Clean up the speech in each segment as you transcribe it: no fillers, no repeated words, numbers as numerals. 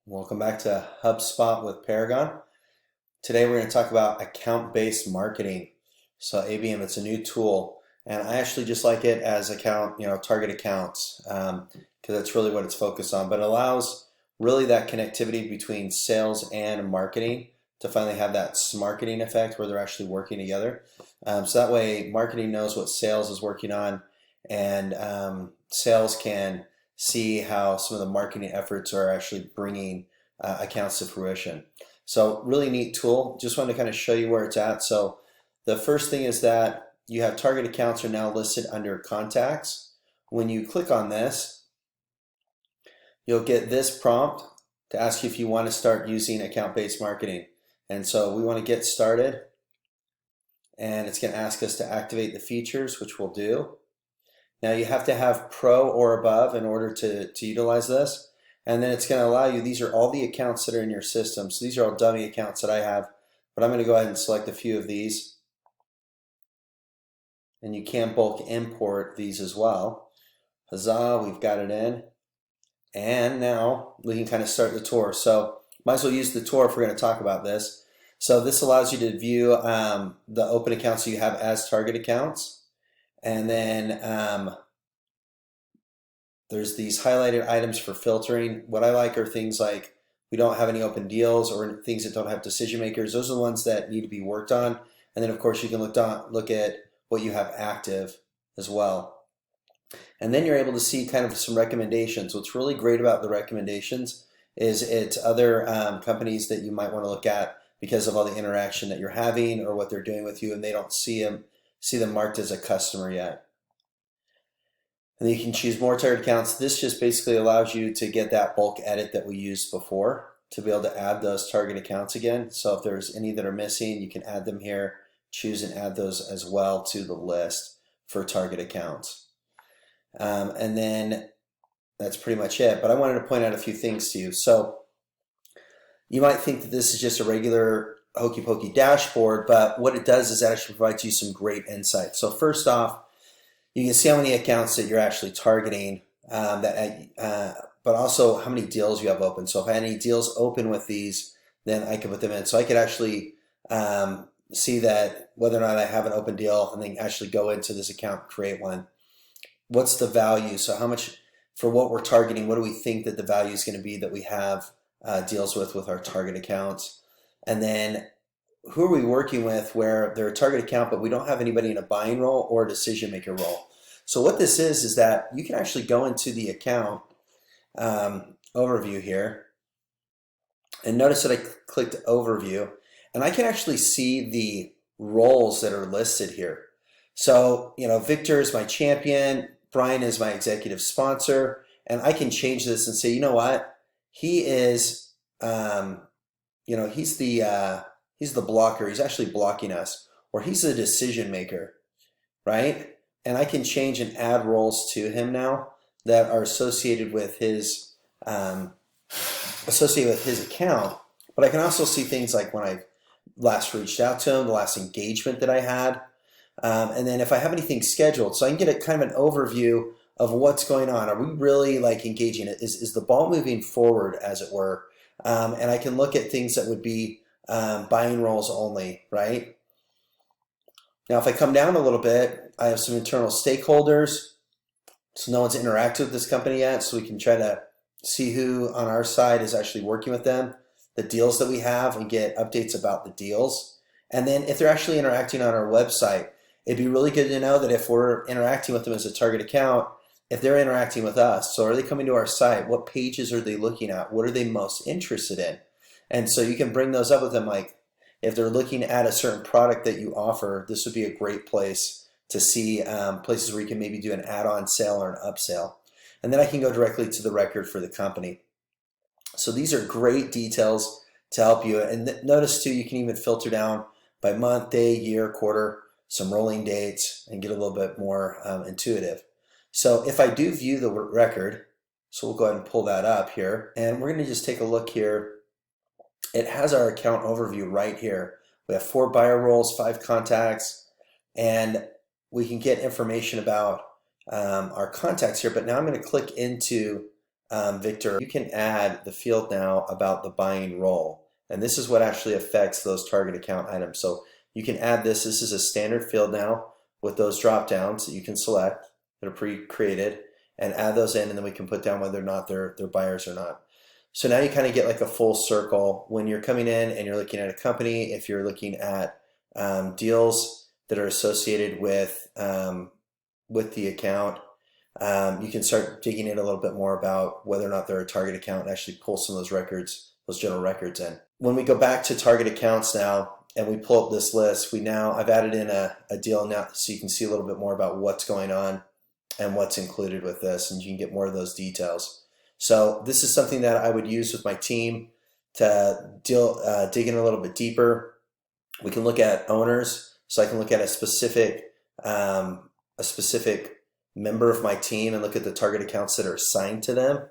Welcome back to HubSpot with Paragon. Today we're going to talk about account-based marketing. So ABM, it's a new tool, and I actually just like it as target accounts, because that's really what it's focused on. But it allows really that connectivity between sales and marketing to finally have that marketing effect where they're actually working together. So that way, marketing knows what sales is working on, and sales can see how some of the marketing efforts are actually bringing accounts to fruition. So really neat tool. Just wanted to kind of show you where it's at. So the first thing is that you have target accounts are now listed under contacts. When you click on this, you'll get this prompt to ask you if you want to start using account-based marketing. And so we want to get started, and it's going to ask us to activate the features, which we'll do. Now you have to have Pro or above in order to utilize this. And then it's going to allow you, these are all the accounts that are in your system. So these are all dummy accounts that I have, but I'm going to go ahead and select a few of these. And you can bulk import these as well. Huzzah, we've got it in. And now we can kind of start the tour. So might as well use the tour if we're going to talk about this. So this allows you to view the open accounts you have as target accounts. And then there's these highlighted items for filtering. What I like are things like we don't have any open deals or things that don't have decision makers. Those are the ones that need to be worked on. And then of course you can look at what you have active as well. And then you're able to see kind of some recommendations. What's really great about the recommendations is it's other companies that you might want to look at because of all the interaction that you're having or what they're doing with you, and they don't see them marked as a customer yet. And then you can choose more target accounts. This just basically allows you to get that bulk edit that we used before to be able to add those target accounts again. So if there's any that are missing, you can add them here, choose and add those as well to the list for target accounts. And then that's pretty much it. But I wanted to point out a few things to you. So you might think that this is just a regular hokey pokey dashboard, but what it does is it actually provides you some great insight. So first off, you can see how many accounts that you're actually targeting, but also how many deals you have open. So if I had any deals open with these, then I could put them in. So I could actually see that whether or not I have an open deal, and then actually go into this account and create one. What's the value? So how much for what we're targeting? What do we think that the value is going to be that we have deals with our target accounts? And then who are we working with where they're a target account, but we don't have anybody in a buying role or a decision maker role? So what this is that you can actually go into the account overview here, and notice that I clicked overview, and I can actually see the roles that are listed here. So, Victor is my champion, Brian is my executive sponsor, and I can change this and say, you know what, he is, he's the blocker. He's actually blocking us, or he's the decision maker, right? And I can change and add roles to him now that are associated with his account. But I can also see things like when I last reached out to him, the last engagement that I had, and then if I have anything scheduled, so I can get a kind of an overview of what's going on. Are we really engaging? Is the ball moving forward, as it were? And I can look at things that would be buying roles only, right? Now, if I come down a little bit, I have some internal stakeholders. So no one's interacted with this company yet, so we can try to see who on our side is actually working with them, the deals that we have, and get updates about the deals. And then if they're actually interacting on our website, it'd be really good to know that if we're interacting with them as a target account, if they're interacting with us. So are they coming to our site? What pages are they looking at? What are they most interested in? And so you can bring those up with them, like if they're looking at a certain product that you offer, this would be a great place to see places where you can maybe do an add-on sale or an upsell. And then I can go directly to the record for the company. So these are great details to help you. And notice too, you can even filter down by month, day, year, quarter, some rolling dates, and get a little bit more intuitive. So if I do view the record, so we'll go ahead and pull that up here, and we're going to just take a look here. It has our account overview right here. We have 4 buyer roles, 5 contacts, and we can get information about our contacts here. But now I'm going to click into Victor, you can add the field now about the buying role. And this is what actually affects those target account items. So you can add this. This is a standard field now with those drop downs that you can select that are pre-created and add those in, and then we can put down whether or not they're buyers or not. So now you kind of get like a full circle when you're coming in and you're looking at a company. If you're looking at deals that are associated with the account, you can start digging in a little bit more about whether or not they're a target account and actually pull some of those records, those general records in. When we go back to target accounts now and we pull up this list, I've added in a deal now so you can see a little bit more about what's going on and what's included with this, and you can get more of those details. So this is something that I would use with my team to dig in a little bit deeper. We can look at owners, so I can look at a specific member of my team and look at the target accounts that are assigned to them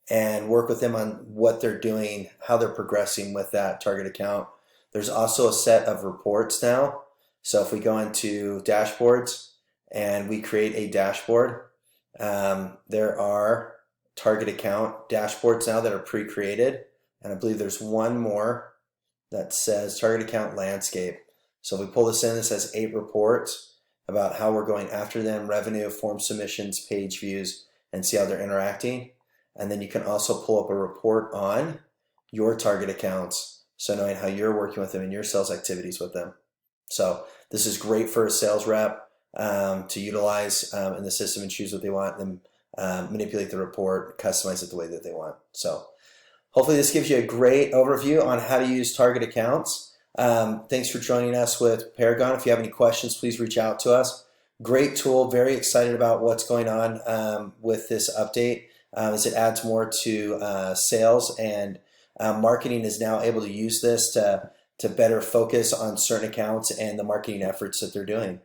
and work with them on what they're doing, how they're progressing with that target account. There's also a set of reports now. So if we go into dashboards and we create a dashboard, there are target account dashboards now that are pre-created. And I believe there's one more that says target account landscape. So if we pull this in, this has 8 reports about how we're going after them, revenue, form submissions, page views, and see how they're interacting. And then you can also pull up a report on your target accounts, so knowing how you're working with them and your sales activities with them. So this is great for a sales rep to utilize in the system and choose what they want, and then manipulate the report, customize it the way that they want. So hopefully this gives you a great overview on how to use target accounts. Thanks for joining us with Paragon. If you have any questions, please reach out to us. Great tool. Very excited about what's going on with this update as it adds more to sales, and marketing is now able to use this to better focus on certain accounts and the marketing efforts that they're doing.